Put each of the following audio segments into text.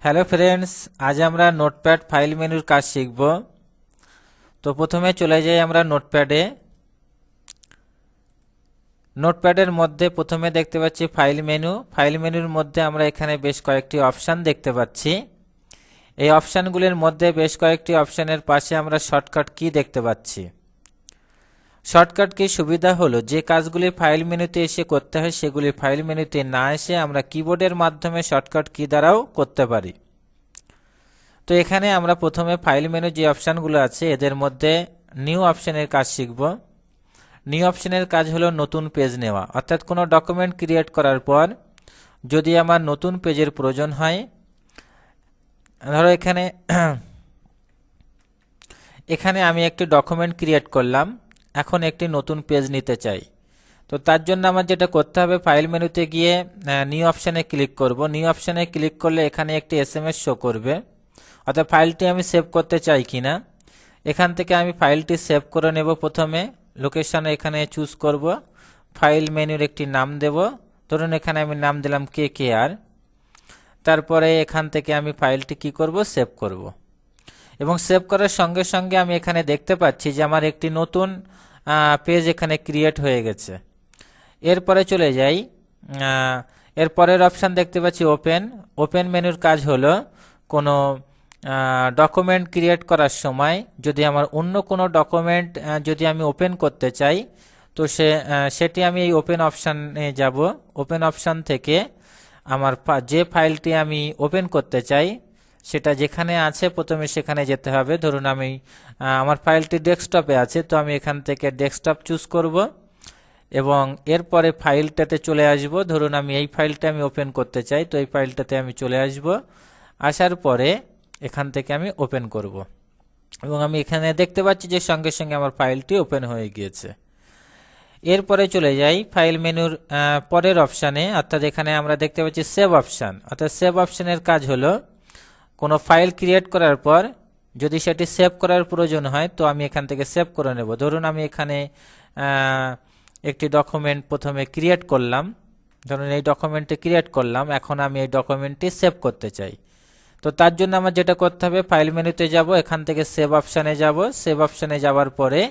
Hello friends, আজ আমরা notepad file মেনুর কাজ শিখব। তো প্রথমে চলে যাই আমরা নোটপ্যাডে। নোটপ্যাডের মধ্যে প্রথমে দেখতে পাচ্ছি ফাইল মেনু। ফাইল মেনুর মধ্যে আমরা এখানে বেশ কয়েকটি অপশান দেখতে পাচ্ছি। এই অপশানগুলির মধ্যে বেশ কয়েকটি অপশানের পাশে আমরা শর্টকাট কি দেখতে পাচ্ছি। শর্টকাট কি সুবিধা হলো যে কাজগুলি ফাইল মেনুতে এসে করতে হয় সেগুলি ফাইল মেনুতে না এসে আমরা কিবোর্ডের মাধ্যমে শর্টকাট কি দ্বারাও করতে পারি। তো এখানে আমরা প্রথমে ফাইল মেনু যে অপশানগুলো আছে এদের মধ্যে নিউ অপশানের কাজ শিখব। নিউ অপশানের কাজ হলো নতুন পেজ নেওয়া, অর্থাৎ কোনো ডকুমেন্ট ক্রিয়েট করার পর যদি আমার নতুন পেজের প্রয়োজন হয়, ধরো এখানে আমি একটি ডকুমেন্ট ক্রিয়েট করলাম, এখন একটি নতুন পেজ নিতে চাই। তো তার জন্য আমার যেটা করতে হবে, ফাইল মেনুতে গিয়ে নিউ অপশানে ক্লিক করব। নিউ অপশানে ক্লিক করলে এখানে একটি এসএমএস শো করবে, অর্থাৎ ফাইলটি আমি সেভ করতে চাই কিনা। এখান থেকে আমি ফাইলটি সেভ করে নেব। প্রথমে লোকেশন এখানে চুজ করব, ফাইল মেনুর একটি নাম দেব, ধরুন এখানে আমি নাম দিলাম KKR। তারপরে এখান থেকে আমি ফাইলটি কি করব, সেভ করব। এবং সেভ করার সঙ্গে সঙ্গে আমি এখানে দেখতে পাচ্ছি যে আমার একটি নতুন পেজ এখানে ক্রিয়েট হয়ে গেছে। এরপরে চলে যাই, এরপরের অপশান দেখতে পাচ্ছি ওপেন। ওপেন মেনুর কাজ হলো কোনো ডকুমেন্ট ক্রিয়েট করার সময় যদি আমার অন্য কোনো ডকুমেন্ট যদি আমি ওপেন করতে চাই, তো সেটি আমি এই ওপেন অপশানে যাব। ওপেন অপশান থেকে আমার যে ফাইলটি আমি ওপেন করতে চাই সেটা যেখানে আছে প্রথমে সেখানে যেতে হবে। ধরুন আমার ফাইলটি ডেস্কটপে আছে, তো আমি এখান থেকে ডেস্কটপ চুজ করব এবং এরপরে ফাইলটাতে চলে আসব। ধরুন আমি এই ফাইলটা আমি ওপেন করতে চাই, তো এই ফাইলটাতে আমি চলে আসব। আসার পরে এখান থেকে আমি ওপেন করব এবং আমি এখানে দেখতে পাচ্ছি যে সঙ্গে সঙ্গে আমার ফাইলটি ওপেন হয়ে গিয়েছে। এরপরে চলে যাই ফাইল মেনুর পরের অপশানে, অর্থাৎ এখানে আমরা দেখতে পাচ্ছি সেভ অপশান। অর্থাৎ সেভ অপশানের কাজ হলো কোনো ফাইল ক্রিয়েট করার পর যদি সেটি সেভ করার প্রয়োজন হয় তো আমি এখান থেকে সেভ করে নেব। ধরুন আমি এখানে একটি ডকুমেন্ট প্রথমে ক্রিয়েট করলাম, ধরুন এই ডকুমেন্টটি ক্রিয়েট করলাম, এখন আমি এই ডকুমেন্টটি সেভ করতে চাই। তো তার জন্য আমার যেটা করতে হবে, ফাইল মেনুতে যাব, এখান থেকে সেভ অপশানে যাব। সেভ অপশানে যাওয়ার পরে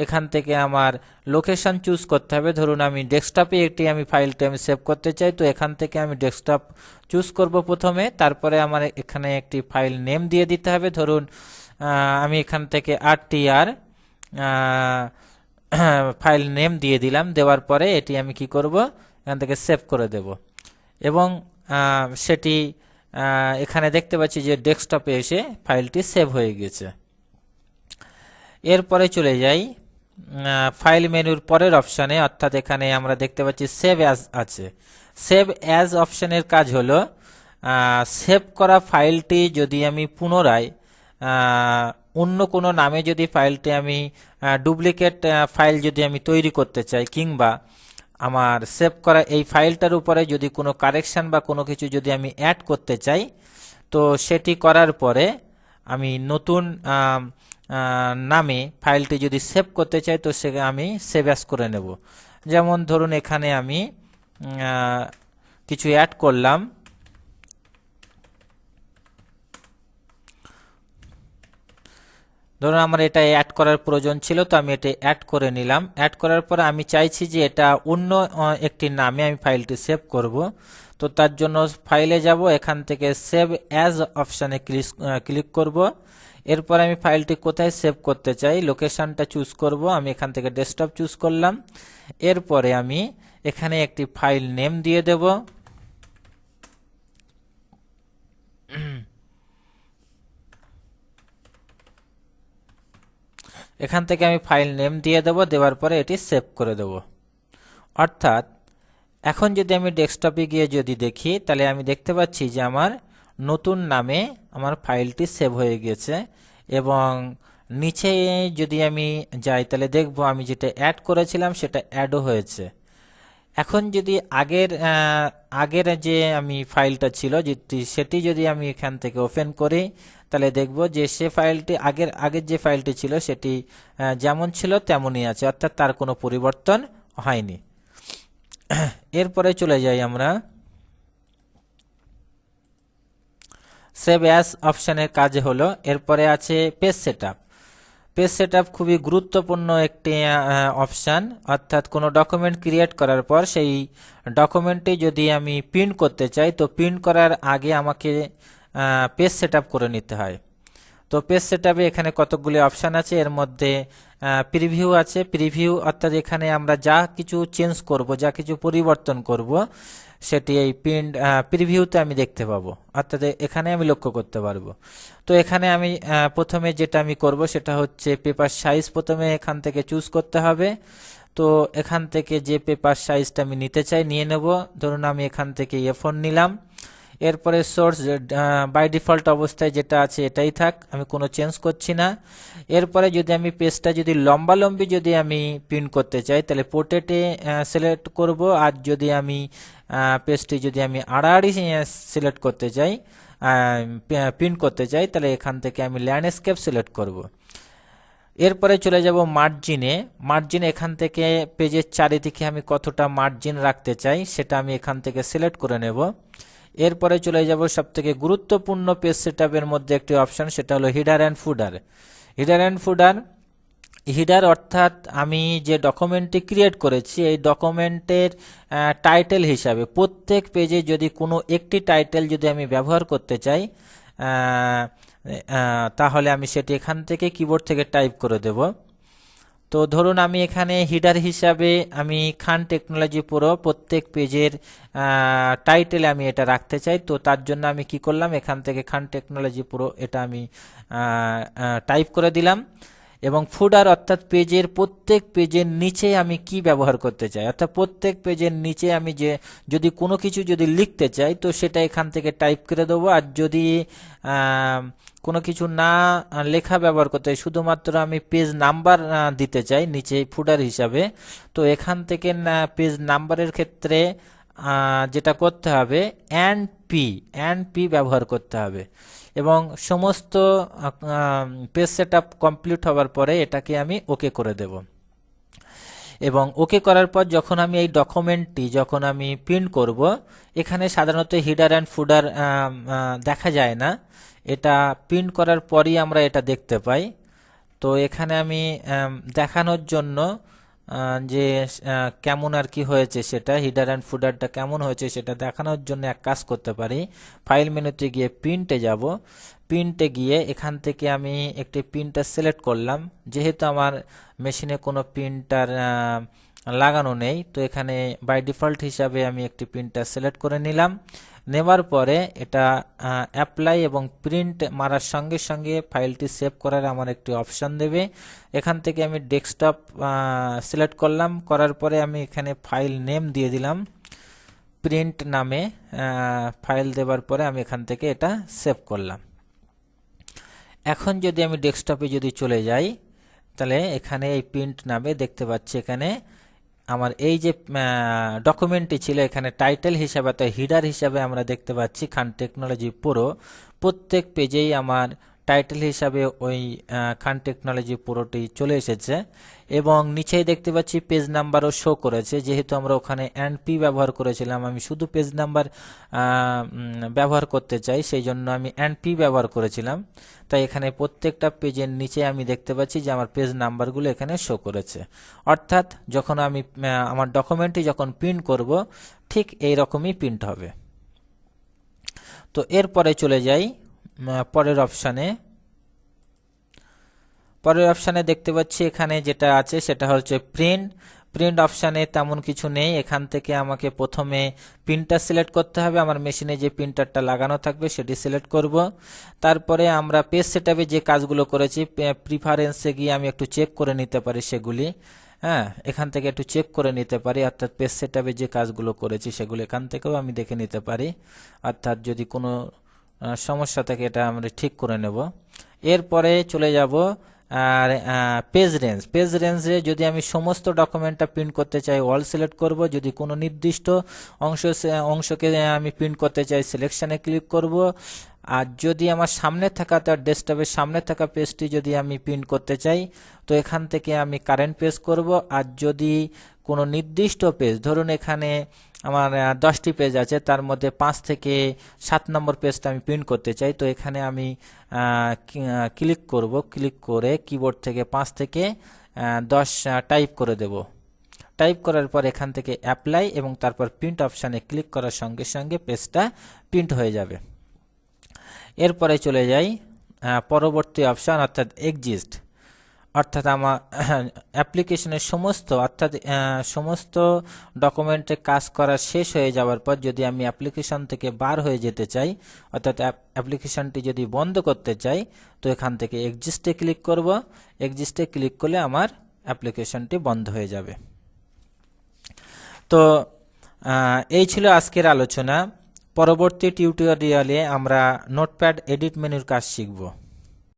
এখান থেকে আমার লোকেশন চুজ করতে হবে। ধরুন আমি ডেস্কটপে আমি ফাইলটি আমি সেভ করতে চাই, তো এখান থেকে আমি ডেস্কটপ চুজ করব প্রথমে। তারপরে আমার এখানে একটি ফাইল নেম দিয়ে দিতে হবে। ধরুন আমি এখান থেকে RTR ফাইল নেম দিয়ে দিলাম। দেওয়ার পরে এটি আমি কি করব, এখান থেকে সেভ করে দেব এবং সেটি এখানে দেখতে পাচ্ছি যে ডেস্কটপে এসে ফাইলটি সেভ হয়ে গেছে। এরপরে চলে যাই ফাইল মেনুর পরের অপশানে, অর্থাৎ এখানে আমরা দেখতে পাচ্ছি সেভ অ্যাজ আছে। সেভ অ্যাজ অপশানের কাজ হলো সেভ করা ফাইলটি যদি আমি পুনরায় অন্য কোনো নামে যদি ফাইলটি আমি ডুপ্লিকেট ফাইল যদি আমি তৈরি করতে চাই, কিংবা আমার সেভ করা এই ফাইলটার উপরে যদি কোনো কারেকশন বা কোনো কিছু যদি আমি অ্যাড করতে চাই, তো সেটি করার পরে আমি নতুন নামে ফাইলটি যদি সেভ করতে চাই তো আমি সেভ অ্যাজ করে নেব। যেমন ধরুন এখানে আমি কিছু অ্যাড করলাম, ধরুন আমার এটা অ্যাড করার প্রয়োজন ছিল, তো আমি এটা অ্যাড করে নিলাম। অ্যাড করার পরে আমি চাইছি যে এটা অন্য একটি নামে আমি ফাইলটি সেভ করব। তো তার জন্য ফাইলে যাব, এখান থেকে সেভ অ্যাজ অপশানে ক্লিক করব। এরপর আমি ফাইলটি কোথায় সেভ করতে চাই লোকেশনটা চুজ করব। আমি এখান থেকে ডেস্কটপ চুজ করলাম। এরপরে আমি এখানে একটি ফাইল নেম দিয়ে দেব। এখান থেকে আমি ফাইল নেম দিয়ে দেব, দেওয়ার পরে এটি সেভ করে দেব। অর্থাৎ এখন যদি আমি ডেস্কটপে গিয়ে যদি দেখি, তাহলে আমি দেখতে পাচ্ছি যে আমার নতুন নামে আমার ফাইলটি সেভ হয়ে গেছে এবং নিচে যদি আমি যাই তাহলে দেখব আমি যেটা অ্যাড করেছিলাম সেটা অ্যাডও হয়েছে। এখন যদি আগের যে আমি ফাইলটা ছিল সেটি যদি আমি এখান থেকে ওপেন করি, তাহলে দেখব যে সে ফাইলটি আগের যে ফাইলটি ছিল সেটি যেমন ছিল তেমনই আছে, অর্থাৎ তার কোনো পরিবর্তন হয়নি। এরপরে চলে যাই আমরা সেভ অ্যাজ অপশানের কাজে হলো। এরপরে আছে পেজ সেটআপ। পেজ সেটআপ খুবই গুরুত্বপূর্ণ একটি অপশান, অর্থাৎ কোনো ডকুমেন্ট ক্রিয়েট করার পর সেই ডকুমেন্টে যদি আমি প্রিন্ট করতে চাই, তো প্রিন্ট করার আগে আমাকে পেজ সেটআপ করে নিতে হয়। তো পেজ সেটআপে এখানে কতগুলি অপশান আছে, এর মধ্যে প্রিভিউ আছে। প্রিভিউ অর্থাৎ এখানে আমরা যা কিছু চেঞ্জ করব, যা কিছু পরিবর্তন করব, সেটি এই প্রিভিউতে আমি দেখতে পাবো, অর্থাৎ এখানে আমি লক্ষ্য করতে পারবো। তো এখানে আমি প্রথমে যেটা আমি করব সেটা হচ্ছে পেপার সাইজ প্রথমে এখান থেকে চুজ করতে হবে। তো এখান থেকে যে পেপার সাইজটা আমি নিতে চাই নিয়ে নেব। ধরুন আমি এখান থেকে A4 নিলাম। এরপরে সোর্স বাই ডিফল্ট অবস্থায় যেটা আছে এটাই থাক, আমি কোনো চেঞ্জ করছি না। এরপরে যদি আমি পেজটা যদি লম্বালম্বি যদি আমি প্রিন্ট করতে চাই তাহলে পোর্ট্রেটে সিলেক্ট করব, আর যদি আমি পেজটি যদি আমি আড়াআড়ি সিলেক্ট করতে চাই, প্রিন্ট করতে চাই, তাহলে এখান থেকে আমি ল্যান্ডস্কেপ সিলেক্ট করব। এরপরে চলে যাব মার্জিনে। মার্জিন এখান থেকে পেজের চারিদিকে আমি কতটা মার্জিন রাখতে চাই সেটা আমি এখান থেকে সিলেক্ট করে নেব। এরপরে চলে যাব সবথেকে গুরুত্বপূর্ণ পেজ সেটআপের মধ্যে একটি অপশন, সেটা হলো header and footer. Header and footer, header অর্থাৎ আমি যে ডকুমেন্টটি ক্রিয়েট করেছি এই ডকুমেন্টের টাইটেল হিসাবে প্রত্যেক পেজে যদি কোনো একটি টাইটেল যদি আমি ব্যবহার করতে চাই, তাহলে আমি সেটি এখান থেকে কিবোর্ড থেকে টাইপ করে দেব। তো ধরুন আমি এখানে হিডার হিসাবে আমি খান টেকনোলজি পুরো প্রত্যেক পেজের টাইটেলে আমি এটা রাখতে চাই। তো তার জন্য আমি কি করলাম, এখান থেকে খান টেকনোলজি পুরো এটা আমি টাইপ করে দিলাম। এবং ফুডার অর্থাৎ পেজের প্রত্যেক পেজের নিচে আমি কি ব্যবহার করতে চাই, অর্থাৎ প্রত্যেক পেজের নিচে আমি যে যদি কোনো কিছু যদি লিখতে চাই তো সেটা এখান থেকে টাইপ করে দেবো। আর যদি কোনো কিছু না লেখা ব্যবহার করতে চাই, শুধুমাত্র আমি পেজ নাম্বার দিতে চাই নিচে ফুডার হিসাবে, তো এখান থেকে পেজ নাম্বারের ক্ষেত্রে যেটা করতে হবে অ্যান্ড পি ব্যবহার করতে হবে। এবং সমস্ত পেজ সেটআপ কমপ্লিট হওয়ার পরে এটাকে আমি ওকে করে দেব। এবং ওকে করার পর যখন আমি এই ডকুমেন্টটি যখন আমি প্রিন্ট করব, এখানে সাধারণত হিডার অ্যান্ড ফুডার দেখা যায় না, এটা প্রিন্ট করার পরই আমরা এটা দেখতে পাই। তো এখানে আমি দেখানোর জন্য যে কেমন আর কি হয়েছে সেটা হিডার অ্যান্ড ফুডারটা কেমন হয়েছে সেটা দেখানোর জন্য এক কাজ করতে পারি, ফাইল মেনুতে গিয়ে প্রিন্টে যাব। প্রিন্টে গিয়ে এখান থেকে আমি একটি প্রিন্টার সিলেক্ট করলাম। যেহেতু আমার মেশিনে কোনো প্রিন্টার লাগানো নেই, তো এখানে বাই ডিফল্ট হিসাবে আমি একটি প্রিন্টার সিলেক্ট করে নিলাম। নেবার পরে এটা অ্যাপ্লাই এবং প্রিন্ট মারার সঙ্গে সঙ্গে ফাইলটি সেভ করার আমার একটি অপশন দেবে। এখান থেকে আমি ডেস্কটপ সিলেক্ট করলাম, করার পরে আমি এখানে ফাইল নেম দিয়ে দিলাম প্রিন্ট নামে। ফাইল দেবার পরে আমি এখান থেকে এটা সেভ করলাম। এখন যদি আমি ডেস্কটপে যদি চলে যাই, তাহলে এখানে এই প্রিন্ট নামে দেখতে পাচ্ছি এখানে আমার এই যে ডকুমেন্টটি ছিল এখানে টাইটেল হিসাবে অর্থাৎ হিডার হিসাবে আমরা দেখতে পাচ্ছি খান টেকনোলজি পুরো। প্রত্যেক পেজেই আমার টাইটেল হিসাবে ওই খান টেকনোলজি পুরোটি চলে এসেছে। এবং নিচেই দেখতে পাচ্ছি পেজ নাম্বারও শো করেছে, যেহেতু আমরা ওখানে পি ব্যবহার করেছিলাম, আমি শুধু পেজ নাম্বার ব্যবহার করতে চাই, সেই জন্য আমি পি ব্যবহার করেছিলাম। তাই এখানে প্রত্যেকটা পেজের নিচে আমি দেখতে পাচ্ছি যে আমার পেজ নাম্বারগুলো এখানে শো করেছে। অর্থাৎ যখন আমি আমার ডকুমেন্টটি যখন প্রিন্ট করব ঠিক এই রকমই প্রিন্ট হবে। তো এরপরে চলে যাই পরের অপশানে। পরের অপশানে দেখতে পাচ্ছি এখানে যেটা আছে সেটা হচ্ছে প্রিন্ট অপশানে তেমন কিছু নেই। এখান থেকে আমাকে প্রথমে প্রিন্টার সিলেক্ট করতে হবে, আমার মেশিনে যে প্রিন্টারটা লাগানো থাকবে সেটি সিলেক্ট করব। তারপরে আমরা পেজ সেটআপে যে কাজগুলো করেছি প্রিফারেন্সে গিয়ে আমি একটু চেক করে নিতে পারি সেগুলি। হ্যাঁ, এখান থেকে একটু চেক করে নিতে পারি, অর্থাৎ পেজ সেটআপে যে কাজগুলো করেছি সেগুলো এখান থেকেও আমি দেখে নিতে পারি, অর্থাৎ যদি কোনো সমস্যা থাকে এটা আমরা ঠিক করে নেব। এরপরে চলে যাব আর পেজ রেঞ্জে যদি আমি সমস্ত ডকুমেন্টটা প্রিন্ট করতে চাই অল সিলেক্ট করব, যদি কোনো নির্দিষ্ট অংশকে আমি প্রিন্ট করতে চাই সিলেকশানে ক্লিক করব। আর যদি আমার সামনে থাকা তার ডেস্কটপের সামনে থাকা পেজটি যদি আমি প্রিন্ট করতে চাই তো এখান থেকে আমি কারেন্ট পেজ করব। আর যদি কোনো নির্দিষ্ট পেজ, ধরুন এখানে আমার 10টি পেজ আছে, তার মধ্যে 5 থেকে 7 নম্বর পেজটা আমি প্রিন্ট করতে চাই। তো এখানে আমি ক্লিক করব, ক্লিক করে কিবোর্ড থেকে 5 থেকে 10 টাইপ করে দেব। টাইপ করার পর এখান থেকে অ্যাপ্লাই এবং তারপর প্রিন্ট অপশানে ক্লিক করার সঙ্গে সঙ্গে পেজটা প্রিন্ট হয়ে যাবে। এরপরে চলে যাই পরবর্তী অপশান অর্থাৎ এক্সিস্ট, অর্থাৎ আমার অ্যাপ্লিকেশনের সমস্ত ডকুমেন্টে কাজ করা শেষ হয়ে যাওয়ার পর যদি আমি অ্যাপ্লিকেশন থেকে বার হয়ে যেতে চাই, অর্থাৎ অ্যাপ্লিকেশনটি যদি বন্ধ করতে চাই, তো এখান থেকে এক্সিস্টে ক্লিক করব। এক্সিস্টে ক্লিক করলে আমার অ্যাপ্লিকেশনটি বন্ধ হয়ে যাবে। তো এই ছিল আজকের আলোচনা। পরবর্তী টিউটোরিয়ালে আমরা নোটপ্যাড এডিট মেনুর কাজ শিখব।